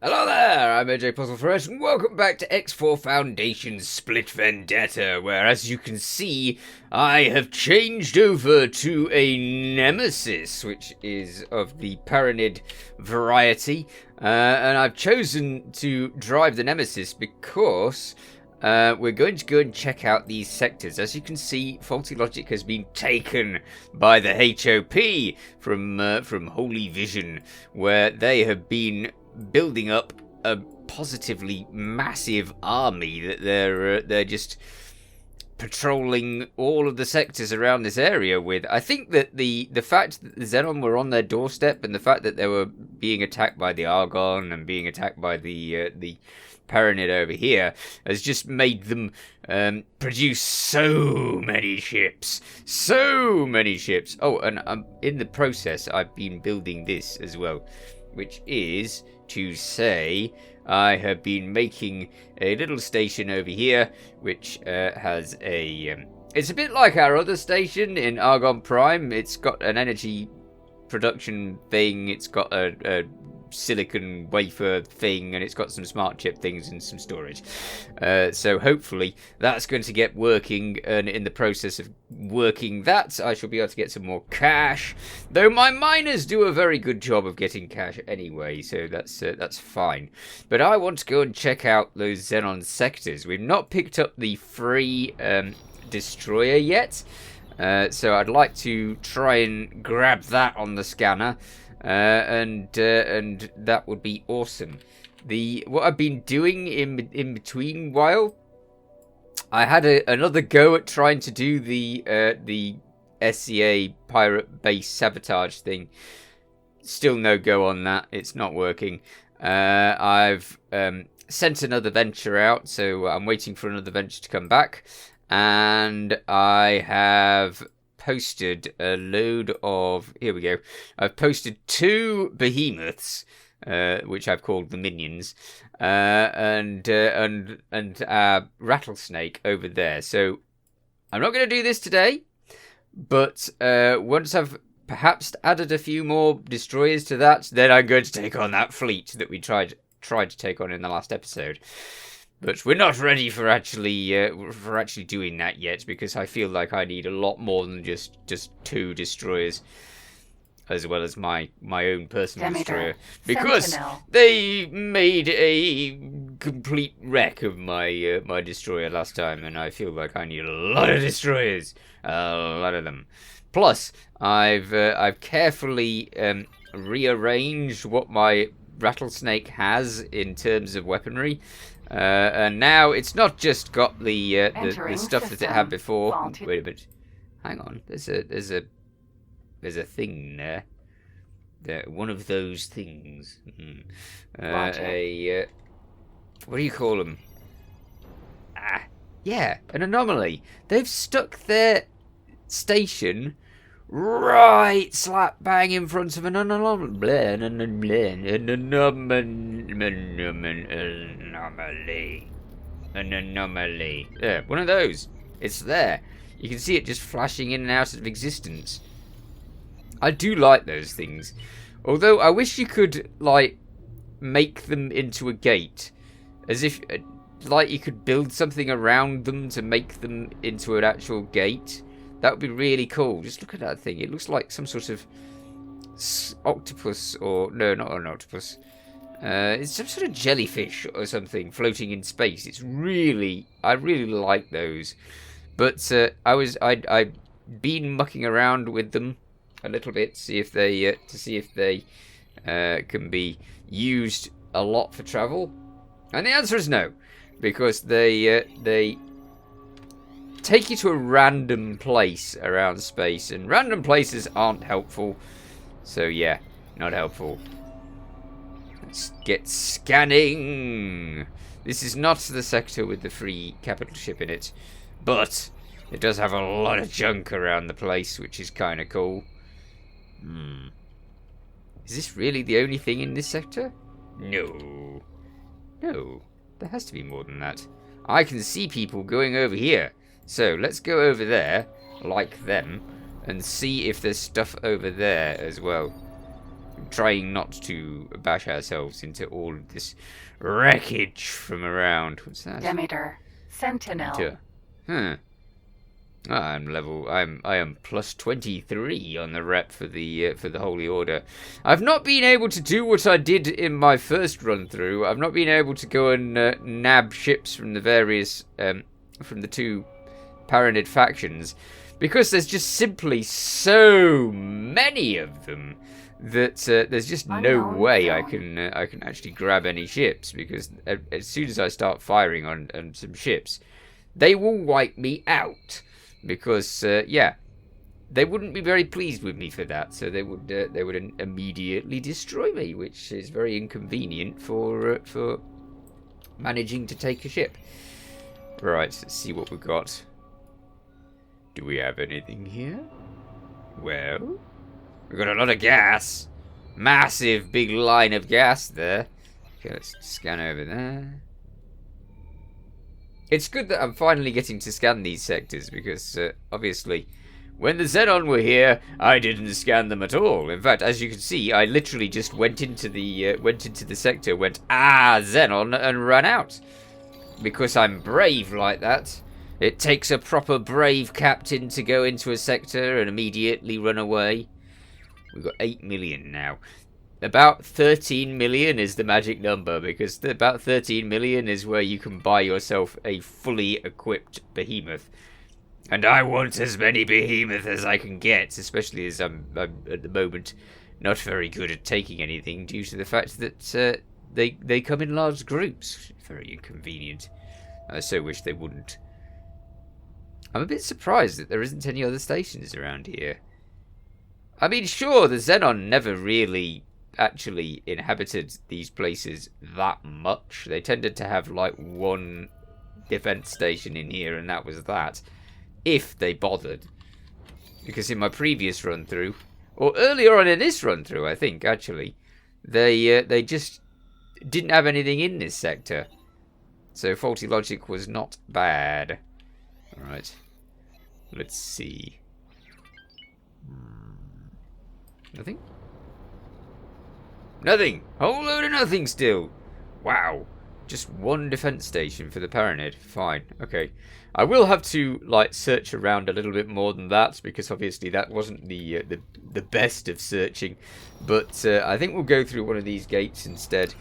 Hello there, I'm AJ PuzzleFerret, and welcome back to X4 Foundation's Split Vendetta, where, as you can see, I have changed over to a Nemesis, which is of the Paranid variety, and I've chosen to drive the Nemesis because we're going to go and check out these sectors. As you can see, faulty logic has been taken by the HOP from Holy Vision, where they have been building up a positively massive army that they're just patrolling all of the sectors around this area with. I think that the fact that the Xenon were on their doorstep and the fact that they were being attacked by the Argon and being attacked by the Paranid over here has just made them produce so many ships. Oh, and in the process, I've been building this as well, which is to say I have been making a little station over here, which has a... it's a bit like our other station in Argon Prime. It's got an energy production thing, it's got a silicon wafer thing, and it's got some smart chip things and some storage. So hopefully that's going to get working, and in the process of working that, I shall be able to get some more cash. Though my miners do a very good job of getting cash anyway, so that's fine. But I want to go and check out those Xenon sectors. We've not picked up the free destroyer yet, so I'd like to try and grab that on the scanner. And that would be awesome. What I've been doing in between while, I had another go at trying to do the SCA pirate base sabotage thing. Still no go on that. It's not working. I've sent another venture out, so I'm waiting for another venture to come back, and I have posted a load of... here we go. I've posted 2 behemoths, which I've called the minions, and rattlesnake over there. So I'm not going to do this today, but once I've perhaps added a few more destroyers to that, then I'm going to take on that fleet that we tried to take on in the last episode. But we're not ready for actually doing that yet, because I feel like I need a lot more than just 2 destroyers, as well as my own personal destroyer, because they made a complete wreck of my my destroyer last time, and I feel like I need a lot of destroyers, a lot of them. Plus, I've carefully rearranged what my rattlesnake has in terms of weaponry. And now it's not just got the stuff that it had before. Wait a minute, hang on. There's a thing there. One of those things. What do you call them? Yeah, an anomaly. They've stuck their station right slap bang in front of an anomaly. An anomaly. Yeah, one of those. It's there. You can see it just flashing in and out of existence. I do like those things. Although I wish you could, like, make them into a gate. As if, like, you could build something around them to make them into an actual gate. That would be really cool. Just look at that thing. It looks like some sort of octopus, or... no, not an octopus. It's some sort of jellyfish or something floating in space. It's really... I really like those. But I'd been mucking around with them a little bit, to see if they can be used a lot for travel. And the answer is no. Because they take you to a random place around space, and random places aren't helpful. So yeah, not helpful. Let's get scanning. This is not the sector with the free capital ship in it, but it does have a lot of junk around the place, which is kind of cool. Is this really the only thing in this sector? No. No, there has to be more than that. I can see people going over here. So let's go over there, like them, and see if there's stuff over there as well. trying not to bash ourselves into all of this wreckage from around. What's that? Demeter. Sentinel. I am plus 23 on the rep for the Holy Order. I've not been able to do what I did in my first run through. I've not been able to go and nab ships from the various from the two Paranid factions because there's just simply so many of them that there's just no way I can actually grab any ships, because as soon as I start firing on some ships, they will wipe me out. Because yeah, they wouldn't be very pleased with me for that, so they would immediately destroy me, which is very inconvenient for managing to take a ship. Right, let's see what we've got. Do we have anything here? Well, we've got a lot of gas, massive big line of gas there. Okay, let's scan over there. It's good that I'm finally getting to scan these sectors, because obviously when the Xenon were here, I didn't scan them at all. In fact, as you can see, I literally just went into the sector, went Xenon, and ran out. Because I'm brave like that. It takes a proper brave captain to go into a sector and immediately run away. We've got 8 million now. About 13 million is the magic number, because about 13 million is where you can buy yourself a fully equipped behemoth. And I want as many behemoth as I can get, especially as I'm at the moment not very good at taking anything due to the fact that they come in large groups. Very inconvenient. I so wish they wouldn't. I'm a bit surprised that there isn't any other stations around here. I mean, sure, the Xenon never really actually inhabited these places that much. They tended to have like one defense station in here, and that was that, if they bothered. Because in my previous run through, or earlier on in this run through, I think actually, they just didn't have anything in this sector. So faulty logic was not bad. All right, let's see. Nothing. Nothing! Whole load of nothing still! Wow. Just one defense station for the Paranid. Fine. Okay. I will have to, like, search around a little bit more than that, because obviously that wasn't the best of searching. But I think we'll go through one of these gates instead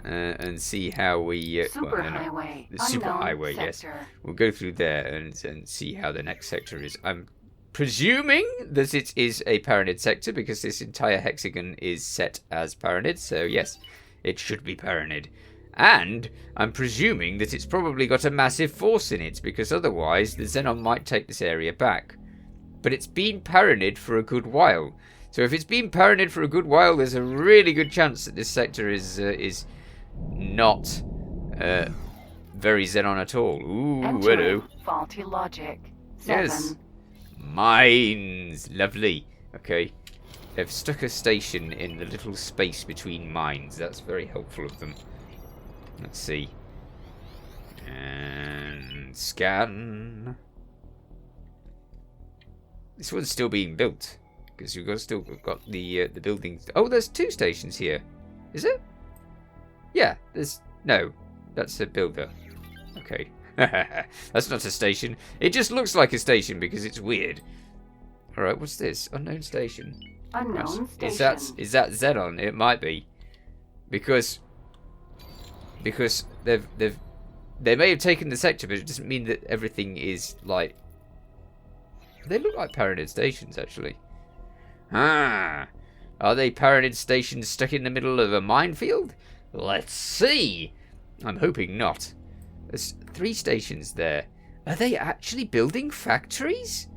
and see how we... Superhighway. The superhighway, yes. We'll go through there and see how the next sector is. I'm presuming that it is a Paranid sector, because this entire hexagon is set as Paranid, so yes, it should be Paranid. And I'm presuming that it's probably got a massive force in it, because otherwise the Xenon might take this area back. But it's been Paranid for a good while, so if it's been Paranid for a good while, there's a really good chance that this sector is not very Xenon at all. Ooh, hello. Faulty logic. 7. Yes. Mines! Lovely. Okay. They've stuck a station in the little space between mines. That's very helpful of them. Let's see. And scan. This one's still being built, because we've still got the buildings. Oh, there's 2 stations here. Is it? Yeah, there's... No, that's a builder. Okay. That's not a station. It just looks like a station because it's weird. Alright, what's this? Unknown station. Unknown station. Is that Xenon? It might be. Because they may have taken the sector, but it doesn't mean that everything is like... They look like Paranid stations, actually. Are they Paranid stations stuck in the middle of a minefield? Let's see. I'm hoping not. There's 3 stations there. Are they actually building factories?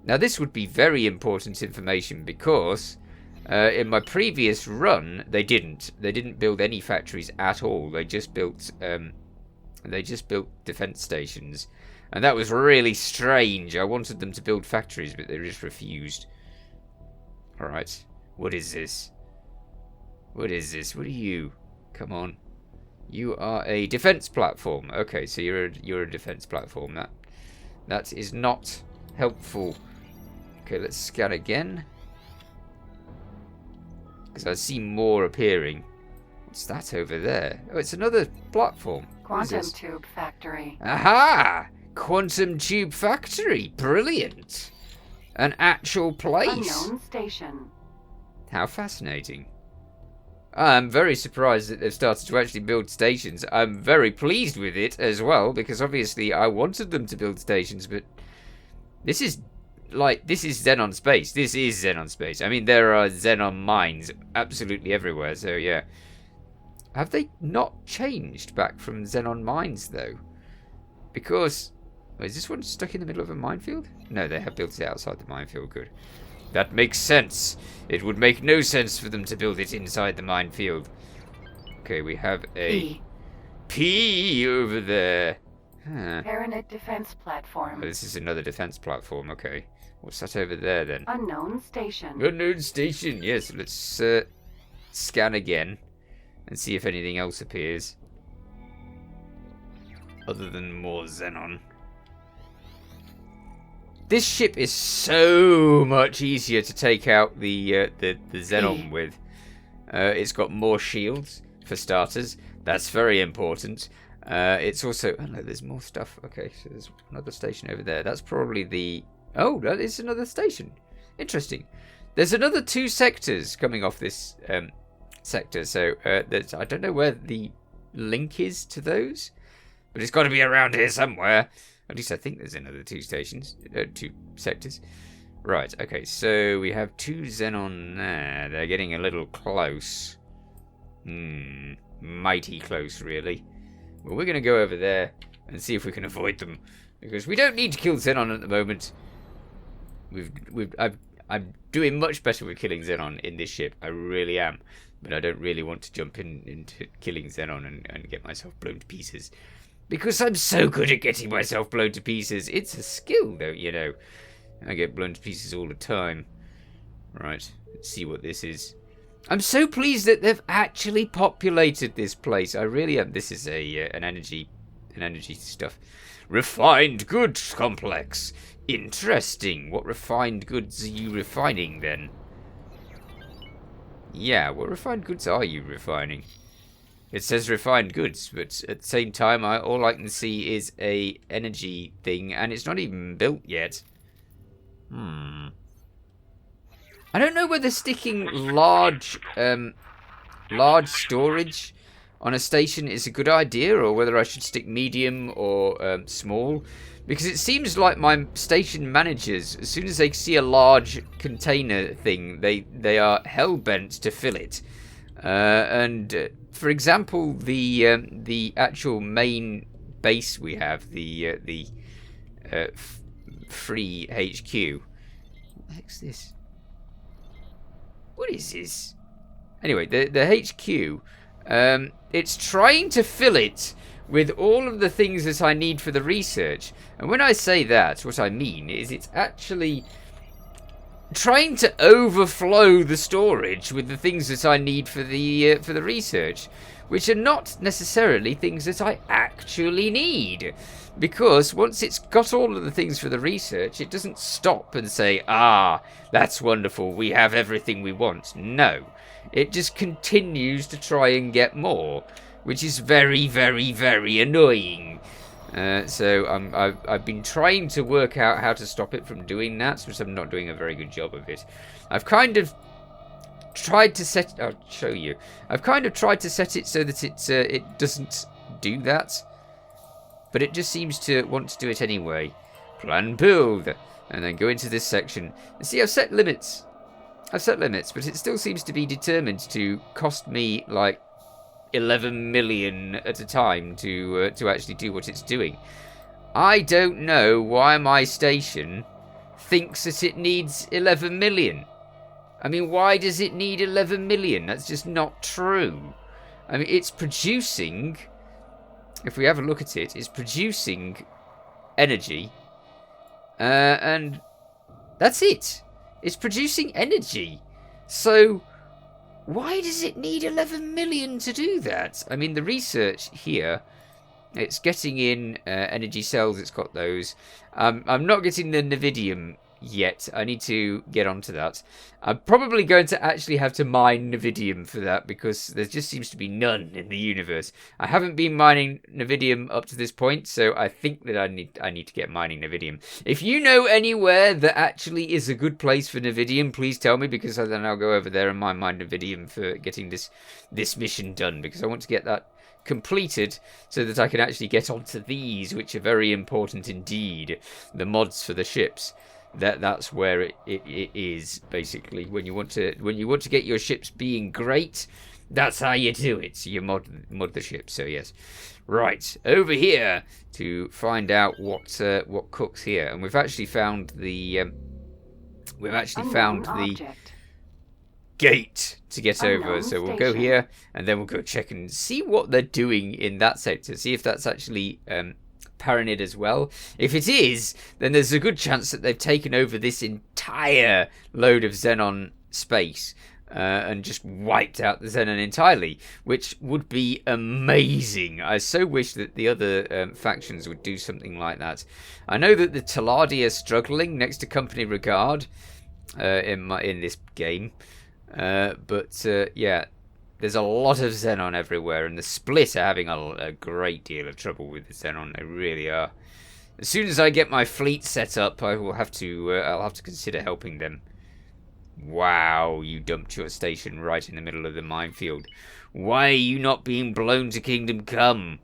Now this would be very important information, because in my previous run they didn't build any factories at all. They just built defense stations, and that was really strange. I wanted them to build factories, but they just refused. All right, what is this? What is this? What are you? Come on. You are a defense platform. Okay, so you're a defense platform. That is not helpful. Okay, let's scan again. Because I see more appearing. What's that over there? Oh, it's another platform. Quantum tube factory. Aha! Quantum tube factory. Brilliant. An actual place. Unknown station. How fascinating. I'm very surprised that they've started to actually build stations. I'm very pleased with it as well, because obviously I wanted them to build stations, but this is Xenon space. This is Xenon space. I mean, there are Xenon mines absolutely everywhere, so yeah. Have they not changed back from Xenon mines, though? Because... is this one stuck in the middle of a minefield? No, they have built it outside the minefield. Good. That makes sense. It would make no sense for them to build it inside the minefield. Okay, we have a P over there. Huh. Pyramid defense platform. Oh, this is another defense platform. Okay. What's that over there, then? Unknown station. Unknown station. Yes, let's scan again and see if anything else appears. Other than more Xenon. This ship is so much easier to take out the Xenon with. It's got more shields, for starters. That's very important. It's also... oh no, there's more stuff. Okay, so there's another station over there. That's probably the... oh, that is another station. Interesting. There's another 2 sectors coming off this sector, so I don't know where the link is to those, but it's got to be around here somewhere. At least I think there's another 2 stations, 2 sectors. Right, okay, so we have 2 Xenon there. They're getting a little close. Mighty close, really. Well, we're going to go over there and see if we can avoid them, because we don't need to kill Xenon at the moment. I'm doing much better with killing Xenon in this ship. I really am. But I don't really want to jump into killing Xenon and get myself blown to pieces. Because I'm so good at getting myself blown to pieces. It's a skill, though, you know. I get blown to pieces all the time. Right, let's see what this is. I'm so pleased that they've actually populated this place. I really am. This is an energy stuff. Refined goods complex. Interesting. What refined goods are you refining, then? Yeah, what refined goods are you refining? It says refined goods, but at the same time, all I can see is a energy thing, and it's not even built yet. I don't know whether sticking large storage on a station is a good idea, or whether I should stick medium or small. Because it seems like my station managers, as soon as they see a large container thing, they are hell-bent to fill it. For example, the actual main base we have, the free HQ. What the heck's this? What is this? Anyway, the HQ, it's trying to fill it with all of the things that I need for the research. And when I say that, what I mean is it's actually trying to overflow the storage with the things that I need for the research, which are not necessarily things that I actually need. Because once it's got all of the things for the research, it doesn't stop and say, ah, that's wonderful, we have everything we want. No, it just continues to try and get more, which is very, very, very annoying. So I've been trying to work out how to stop it from doing that, but I'm not doing a very good job of it. I've kind of tried to set... I'll show you. I've kind of tried to set it so that it doesn't do that, but it just seems to want to do it anyway. Plan build, and then go into this section. And see, I've set limits. but it still seems to be determined to cost me like 11 million at a time to actually do what it's doing. I don't know why my station thinks that it needs 11 million. I mean, why does it need 11 million? That's just not true. I mean, it's producing, if we have a look at it, it's producing energy. And that's it. It's producing energy. So why does it need 11 million to do that? I mean, the research here, it's getting in energy cells, it's got those. I'm not getting the Nevidium yet. I need to get onto that. I'm probably going to actually have to mine Nevidium for that, because there just seems to be none in the universe. I haven't been mining Nevidium up to this point, so I think that I need to get mining Nevidium. If you know anywhere that actually is a good place for Nevidium, please tell me, because then I'll go over there and mine Nevidium for getting this mission done, because I want to get that completed so that I can actually get onto these, which are very important indeed, the mods for the ships. That's where it is, basically. When you want to get your ships being great, that's how you do it. So you mod the ship. So yes, right over here to find out what cooks here, and we've actually found the gate to get over. So we'll go here, and then we'll go check and see what they're doing in that sector. See if that's actually Paranid as well. If it is, then there's a good chance that they've taken over this entire load of Xenon space and just wiped out the Xenon entirely, which would be amazing. I so wish that the other factions would do something like that. I know that the Taladi are struggling next to Company Regard in this game, but yeah, there's a lot of Xenon everywhere, and the Split are having a great deal of trouble with the Xenon. They really are. As soon as I get my fleet set up, I'll have to consider helping them. Wow, you dumped your station right in the middle of the minefield. Why are you not being blown to Kingdom Come?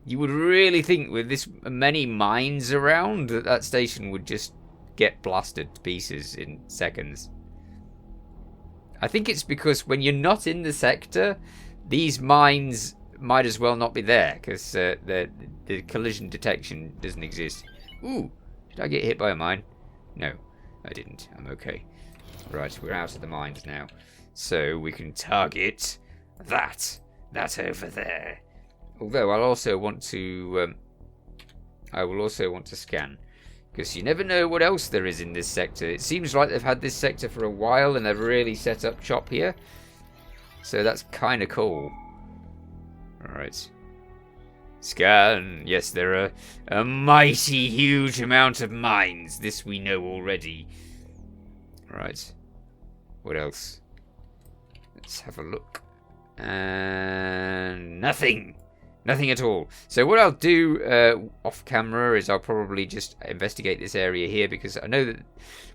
You would really think with this many mines around that station would just get blasted to pieces in seconds. I think it's because when you're not in the sector, these mines might as well not be there, because the collision detection doesn't exist. Ooh, did I get hit by a mine? No, I didn't. I'm okay. Right, we're out of the mines now, so we can target that over there. Although I will also want to scan, because you never know what else there is in this sector. It seems like they've had this sector for a while, and they've really set up shop here. So that's kind of cool. Alright. Scan. Yes, there are a mighty huge amount of mines. This we know already. Right. What else? Let's have a look. And nothing. Nothing at all. So what I'll do off camera is I'll probably just investigate this area here, because I know that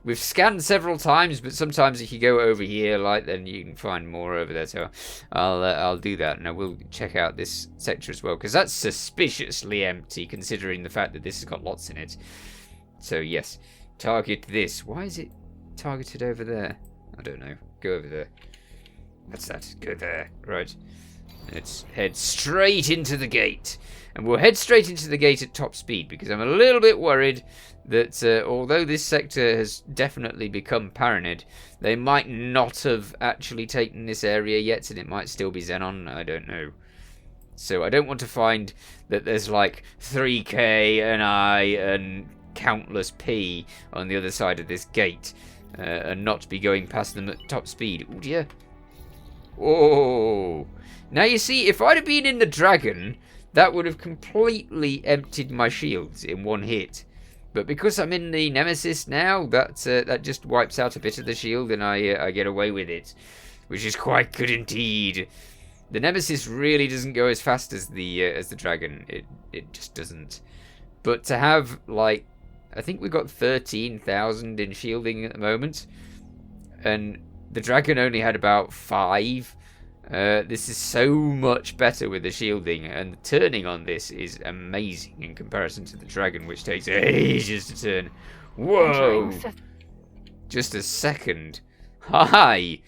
we've scanned several times, but sometimes if you go over here, then you can find more over there. So I'll do that, and I will check out this sector as well, because that's suspiciously empty considering the fact that this has got lots in it. So yes, target this. Why is it targeted over there? I don't know. Go over there. That's that. Go there. Right. Let's head straight into the gate. And we'll head straight into the gate at top speed, because I'm a little bit worried that although this sector has definitely become Paranid, they might not have actually taken this area yet, and it might still be Xenon. I don't know. So I don't want to find that there's like 3K and I and countless P on the other side of this gate and not be going past them at top speed. Oh dear. Oh. Now you see, if I'd have been in the Dragon, that would have completely emptied my shields in one hit. But because I'm in the Nemesis now, that just wipes out a bit of the shield, and I get away with it, which is quite good indeed. The Nemesis really doesn't go as fast as the Dragon. It just doesn't. But to have, like, I think we've got 13,000 in shielding at the moment, and the Dragon only had about 5. This is so much better with the shielding, and the turning on this is amazing in comparison to the Dragon, which takes ages to turn. Whoa! Just a second. Hi!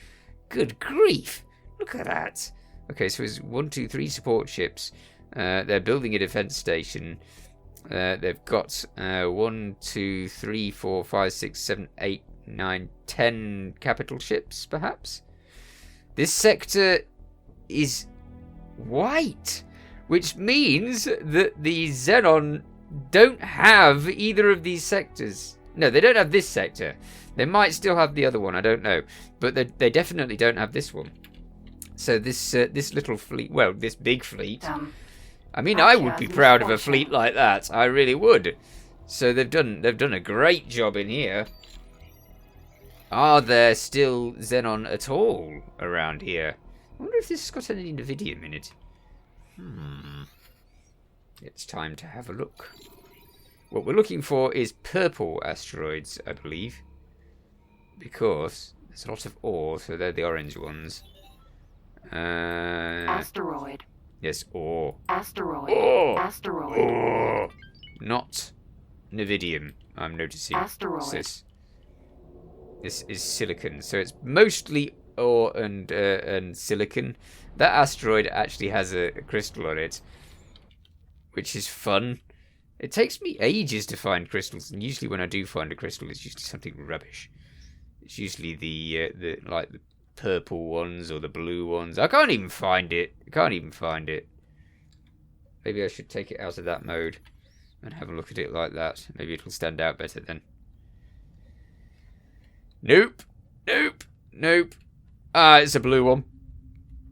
Good grief! Look at that. Okay, so it's 1, 2, 3 support ships. They're building a defense station. They've got 1, 2, 3, 4, 5, 6, 7, 8, 9, 10 capital ships, perhaps. This sector is white, which means that the Xenon don't have either of these sectors. No, they don't have this sector. They might still have the other one, I don't know. But they definitely don't have this one. So this little fleet, well, this big fleet, I mean, I would be proud of a fleet like that. I really would. So they've done a great job in here. Are there still Xenon at all around here? I wonder if this has got any Nvidium in it. It's time to have a look. What we're looking for is purple asteroids, I believe. Because there's a lot of ore, so they're the orange ones. Asteroid. Yes, ore. Asteroid. Ore. Asteroid. Ore. Not Nvidium, I'm noticing. Asteroid. This is silicon, so it's mostly ore and silicon. That asteroid actually has a crystal on it, which is fun. It takes me ages to find crystals, and usually when I do find a crystal, it's usually something rubbish. It's usually the purple ones or the blue ones. I can't even find it. Maybe I should take it out of that mode and have a look at it like that. Maybe it'll stand out better then. Nope. Ah, it's a blue one.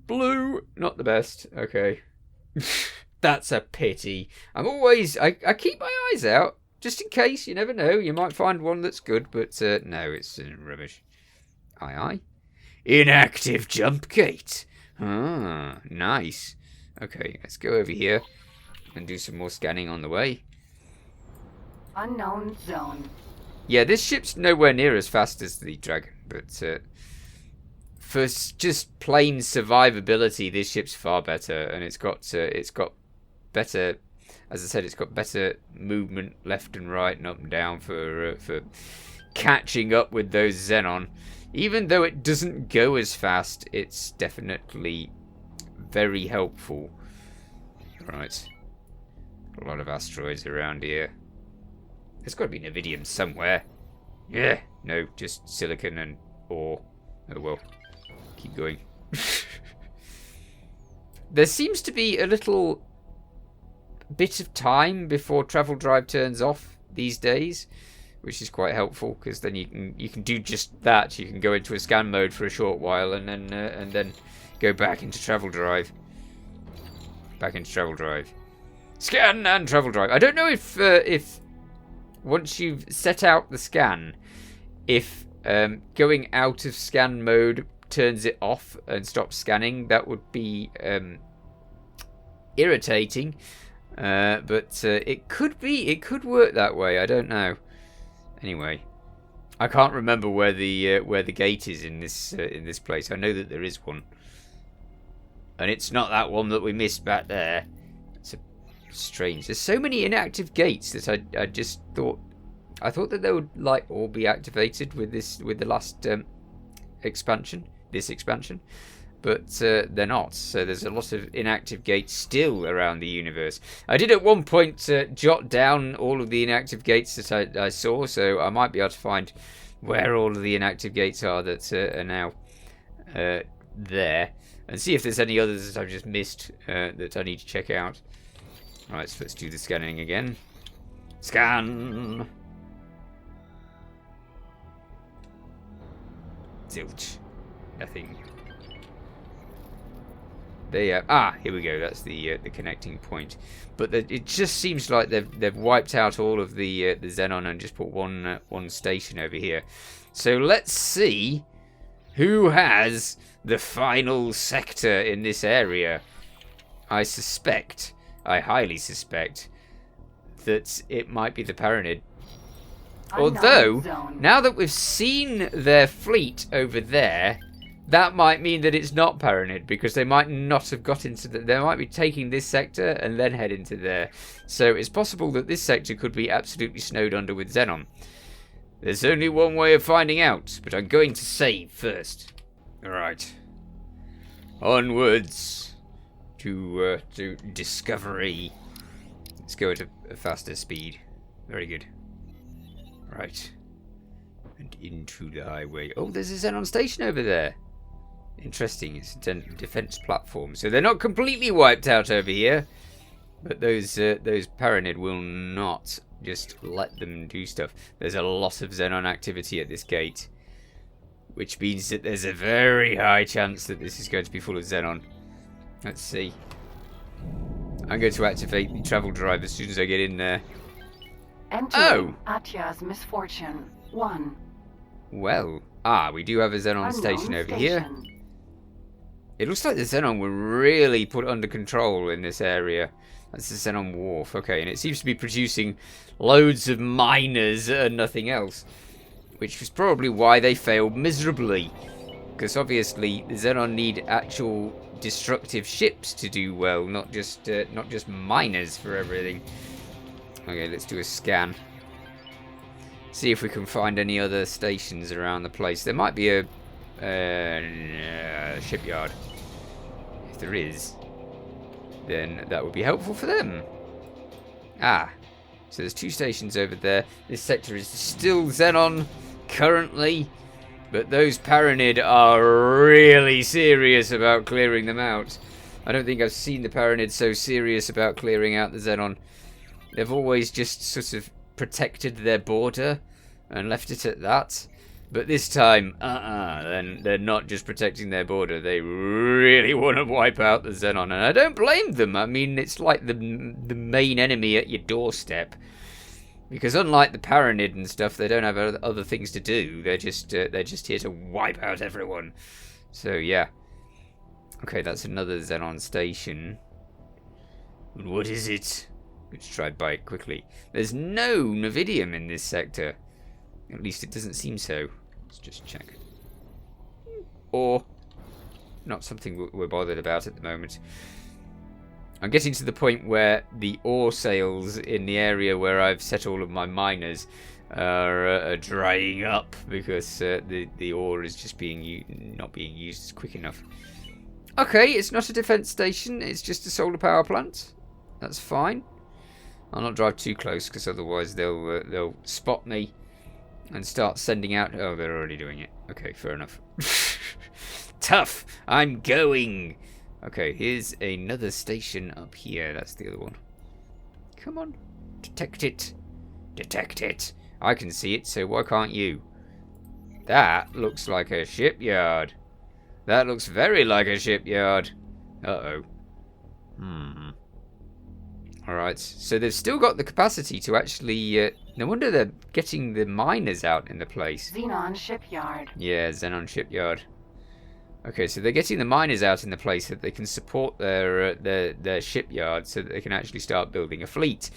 Blue, not the best. Okay. That's a pity. I keep my eyes out, just in case, you never know. You might find one that's good, but no, it's rubbish. Aye. Inactive jump gate. Ah, nice. Okay, let's go over here and do some more scanning on the way. Unknown zone. Yeah, this ship's nowhere near as fast as the Dragon, but for just plain survivability, this ship's far better, and it's got better, as I said, it's got better movement left and right and up and down for catching up with those Xenon. Even though it doesn't go as fast, it's definitely very helpful. Right, a lot of asteroids around here. There's got to be Nvidium somewhere. Yeah, no, just silicon and ore. Oh well, keep going. There seems to be a little bit of time before travel drive turns off these days, which is quite helpful because then you can do just that. You can go into a scan mode for a short while and then go back into travel drive. Scan and travel drive. I don't know if once you've set out the scan, if going out of scan mode turns it off and stops scanning. That would be irritating, but it could work that way. I don't know. Anyway, I can't remember where the gate is in this place. I know that there is one, and it's not that one that we missed back there. It's strange. There's so many inactive gates that I just thought that they would like all be activated with the last expansion, but they're not. So there's a lot of inactive gates still around the universe. I did at one point jot down all of the inactive gates that I saw, so I might be able to find where all of the inactive gates are that are now there, and see if there's any others that I've just missed that I need to check out. Alright, so let's do the scanning again. Scan! Zilch. Nothing. There. Here we go. That's the connecting point. But it just seems like they've wiped out all of the Xenon and just put one station over here. So let's see who has the final sector in this area. I highly suspect that it might be the Paranid. Although, now that we've seen their fleet over there, that might mean that it's not Paranid, because they might not have got into they might be taking this sector and then head into there. So it's possible that this sector could be absolutely snowed under with Xenon. There's only one way of finding out, but I'm going to save first. Alright. Onwards to discovery. Let's go at a faster speed. Very good. Right. And into the highway. Oh, there's a Xenon station over there. Interesting. It's a defense platform. So they're not completely wiped out over here. But those Paranid will not just let them do stuff. There's a lot of Xenon activity at this gate, which means that there's a very high chance that this is going to be full of Xenon. Let's see. I'm going to activate the travel drive as soon as I get in there. Entering Atya's misfortune. 1. Well, we do have a Xenon station over here. It looks like the Xenon were really put under control in this area. That's the Xenon wharf. Okay, and it seems to be producing loads of miners and nothing else. Which was probably why they failed miserably. Because obviously the Xenon need actual destructive ships to do well, not just miners for everything. Okay, let's do a scan. See if we can find any other stations around the place. There might be a shipyard. If there is, then that would be helpful for them. So there's 2 stations over there. This sector is still Xenon currently, but those Paranid are really serious about clearing them out. I don't think I've seen the Paranid so serious about clearing out the Xenon. They've always just sort of protected their border and left it at that. But this time, then they're not just protecting their border. They really want to wipe out the Xenon, and I don't blame them. I mean, it's like the main enemy at your doorstep. Because unlike the Paranid and stuff, they don't have other things to do. They're just here to wipe out everyone. So yeah. Okay, that's another Xenon station. And what is it? Let's try buy it quickly. There's no Navidium in this sector. At least it doesn't seem so. Let's just check. Or not something we're bothered about at the moment. I'm getting to the point where the ore sales in the area where I've set all of my miners are drying up because the ore is just not being used quick enough. Okay, it's not a defense station. It's just a solar power plant. That's fine. I'll not drive too close because otherwise they'll spot me and start sending out. Oh, they're already doing it. Okay, fair enough. Tough. I'm going. Okay, here's another station up here. That's the other one. Come on. Detect it. Detect it. I can see it, so why can't you? That looks like a shipyard. That looks very like a shipyard. Uh-oh. Alright, so they've still got the capacity to actually... no wonder they're getting the miners out in the place. Xenon shipyard. Yeah, Xenon shipyard. Okay, so they're getting the miners out in the place so that they can support their shipyard so that they can actually start building a fleet.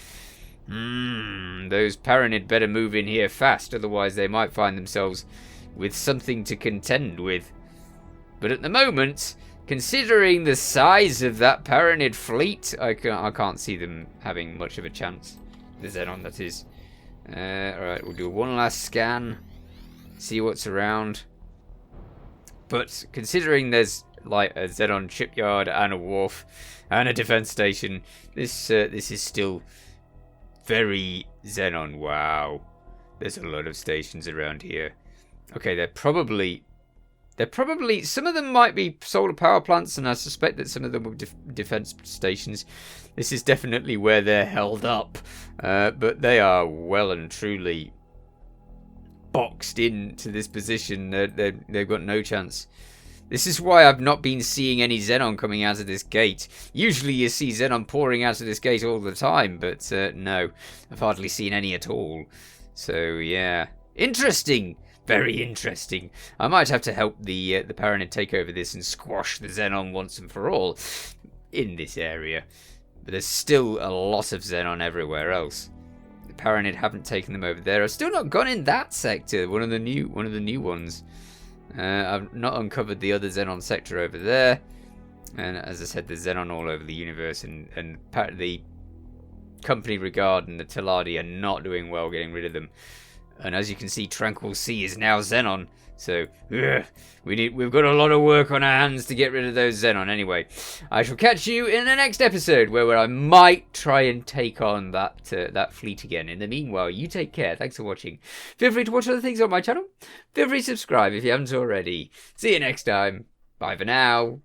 Those Paranid better move in here fast, otherwise they might find themselves with something to contend with. But at the moment, considering the size of that Paranid fleet, I can't see them having much of a chance. The Xenon, that is. Alright, we'll do one last scan. See what's around. But considering there's like a Xenon shipyard and a wharf and a defense station, this is still very Xenon. Wow. There's a lot of stations around here. Okay, they're probably some of them might be solar power plants, and I suspect that some of them will defense stations. This is definitely where they're held up, but they are well and truly boxed into this position. They've got no chance. This is why I've not been seeing any Xenon coming out of this gate. Usually you see Xenon pouring out of this gate all the time, but no, I've hardly seen any at all. So yeah, interesting. Very interesting. I might have to help the Paranid take over this and squash the Xenon once and for all in this area. But there's still a lot of Xenon everywhere else. The Paranid haven't taken them over there. I've still not gone in that sector. One of the new ones. I've not uncovered the other Xenon sector over there. And as I said, there's Xenon all over the universe, and the Company Regard and the Teladi are not doing well getting rid of them. And as you can see, Tranquil Sea is now Xenon. So, we've got a lot of work on our hands to get rid of those Xenon. Anyway, I shall catch you in the next episode where I might try and take on that fleet again. In the meanwhile, you take care. Thanks for watching. Feel free to watch other things on my channel. Feel free to subscribe if you haven't already. See you next time. Bye for now.